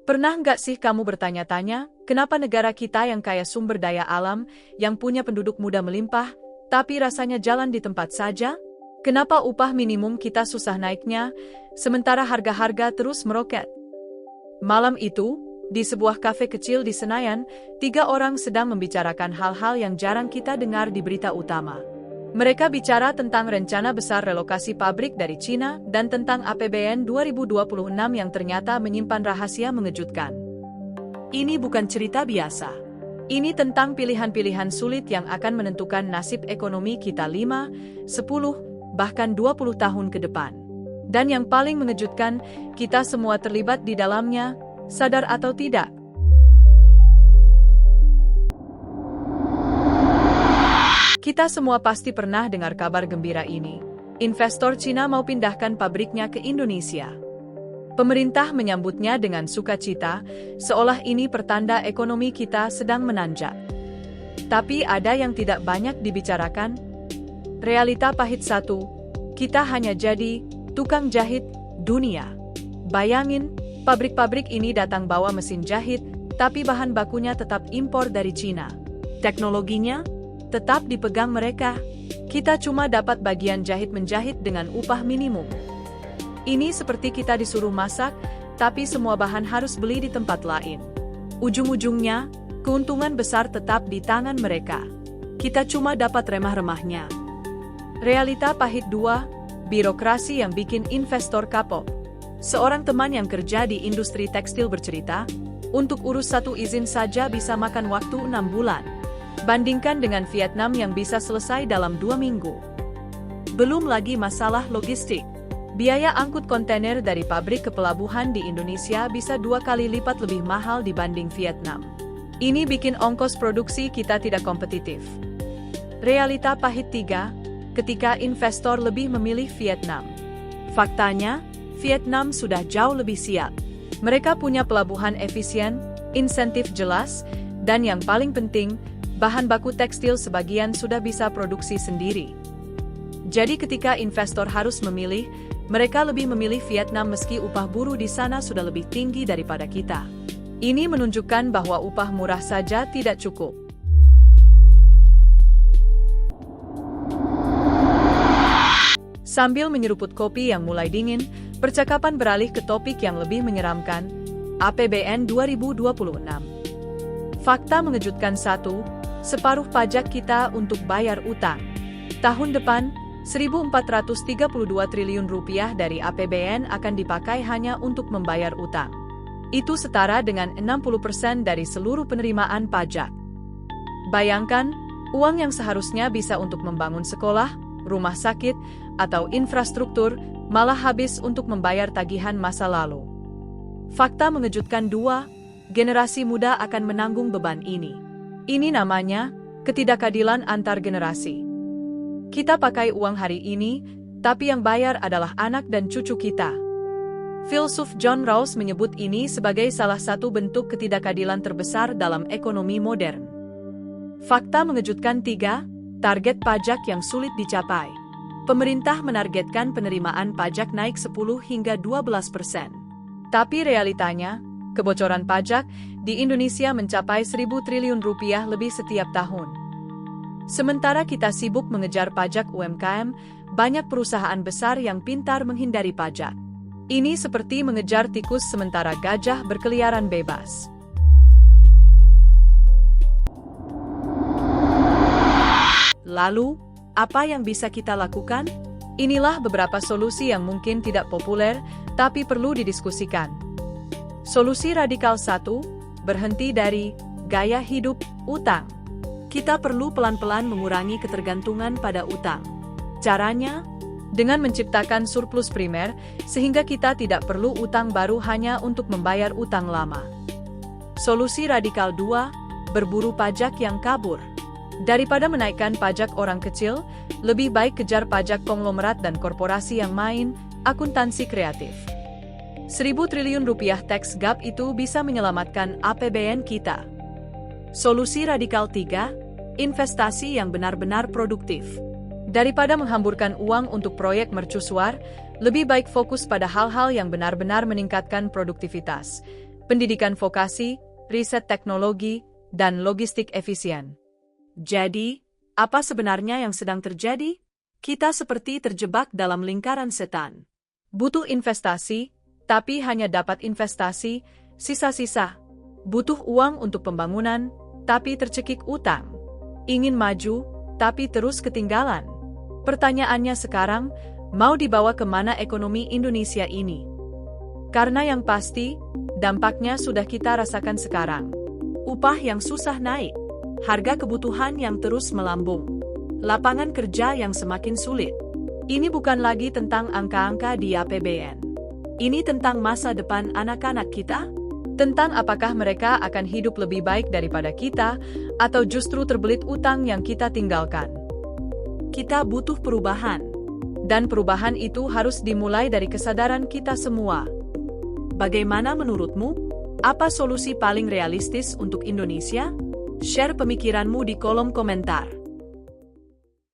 Pernah nggak sih kamu bertanya-tanya, kenapa negara kita yang kaya sumber daya alam, yang punya penduduk muda melimpah, tapi rasanya jalan di tempat saja? Kenapa upah minimum kita susah naiknya, sementara harga-harga terus meroket? Malam itu, di sebuah kafe kecil di Senayan, 3 orang sedang membicarakan hal-hal yang jarang kita dengar di berita utama. Mereka bicara tentang rencana besar relokasi pabrik dari Cina dan tentang APBN 2026 yang ternyata menyimpan rahasia mengejutkan. Ini bukan cerita biasa. Ini tentang pilihan-pilihan sulit yang akan menentukan nasib ekonomi kita 5, 10, bahkan 20 tahun ke depan. Dan yang paling mengejutkan, kita semua terlibat di dalamnya, sadar atau tidak. Kita semua pasti pernah dengar kabar gembira ini. Investor Cina mau pindahkan pabriknya ke Indonesia. Pemerintah menyambutnya dengan sukacita, seolah ini pertanda ekonomi kita sedang menanjak. Tapi ada yang tidak banyak dibicarakan. Realita pahit satu, kita hanya jadi tukang jahit dunia. Bayangin, pabrik-pabrik ini datang bawa mesin jahit, tapi bahan bakunya tetap impor dari Cina. Teknologinya tetap dipegang mereka. Kita cuma dapat bagian jahit-menjahit dengan upah minimum. Ini seperti kita disuruh masak, tapi semua bahan harus beli di tempat lain. Ujung-ujungnya, keuntungan besar tetap di tangan mereka. Kita cuma dapat remah-remahnya. Realita pahit 2, birokrasi yang bikin investor kapok. Seorang teman yang kerja di industri tekstil bercerita, untuk urus satu izin saja bisa makan waktu 6 bulan. Bandingkan dengan Vietnam yang bisa selesai dalam 2 minggu. Belum lagi masalah logistik. Biaya angkut kontainer dari pabrik ke pelabuhan di Indonesia bisa 2 kali lipat lebih mahal dibanding Vietnam. Ini bikin ongkos produksi kita tidak kompetitif. Realita pahit 3, ketika investor lebih memilih Vietnam. Faktanya, Vietnam sudah jauh lebih siap. Mereka punya pelabuhan efisien, insentif jelas, dan yang paling penting, bahan baku tekstil sebagian sudah bisa produksi sendiri. Jadi ketika investor harus memilih, mereka lebih memilih Vietnam meski upah buruh di sana sudah lebih tinggi daripada kita. Ini menunjukkan bahwa upah murah saja tidak cukup. Sambil menyeruput kopi yang mulai dingin, percakapan beralih ke topik yang lebih menyeramkan, APBN 2026. Fakta mengejutkan satu, separuh pajak kita untuk bayar utang. Tahun depan, 1.432 triliun rupiah dari APBN akan dipakai hanya untuk membayar utang. Itu setara dengan 60% dari seluruh penerimaan pajak. Bayangkan, uang yang seharusnya bisa untuk membangun sekolah, rumah sakit, atau infrastruktur, malah habis untuk membayar tagihan masa lalu. Fakta mengejutkan 2, generasi muda akan menanggung beban ini. Ini namanya ketidakadilan antar generasi. Kita pakai uang hari ini, tapi yang bayar adalah anak dan cucu kita. Filsuf John Rawls menyebut ini sebagai salah satu bentuk ketidakadilan terbesar dalam ekonomi modern. Fakta mengejutkan 3, target pajak yang sulit dicapai. Pemerintah menargetkan penerimaan pajak naik 10 hingga 12%. Tapi realitanya, kebocoran pajak di Indonesia mencapai 1.000 triliun rupiah lebih setiap tahun. Sementara kita sibuk mengejar pajak UMKM, banyak perusahaan besar yang pintar menghindari pajak. Ini seperti mengejar tikus sementara gajah berkeliaran bebas. Lalu, apa yang bisa kita lakukan? Inilah beberapa solusi yang mungkin tidak populer, tapi perlu didiskusikan. Solusi radikal 1, berhenti dari gaya hidup utang. Kita perlu pelan-pelan mengurangi ketergantungan pada utang. Caranya, dengan menciptakan surplus primer, sehingga kita tidak perlu utang baru hanya untuk membayar utang lama. Solusi radikal 2, berburu pajak yang kabur. Daripada menaikkan pajak orang kecil, lebih baik kejar pajak konglomerat dan korporasi yang main, akuntansi kreatif. 1.000 triliun rupiah tax gap itu bisa menyelamatkan APBN kita. Solusi radikal 3, investasi yang benar-benar produktif. Daripada menghamburkan uang untuk proyek mercusuar, lebih baik fokus pada hal-hal yang benar-benar meningkatkan produktivitas. pendidikan vokasi, riset teknologi, dan logistik efisien. Jadi, apa sebenarnya yang sedang terjadi? Kita seperti terjebak dalam lingkaran setan. Butuh investasi, tapi hanya dapat investasi, sisa-sisa. Butuh uang untuk pembangunan, tapi tercekik utang. Ingin maju, tapi terus ketinggalan. Pertanyaannya sekarang, mau dibawa kemana ekonomi Indonesia ini? Karena yang pasti, dampaknya sudah kita rasakan sekarang. Upah yang susah naik, harga kebutuhan yang terus melambung, lapangan kerja yang semakin sulit. Ini bukan lagi tentang angka-angka di APBN. Ini tentang masa depan anak-anak kita, tentang apakah mereka akan hidup lebih baik daripada kita, atau justru terbelit utang yang kita tinggalkan. Kita butuh perubahan, dan perubahan itu harus dimulai dari kesadaran kita semua. Bagaimana menurutmu? Apa solusi paling realistis untuk Indonesia? Share pemikiranmu di kolom komentar.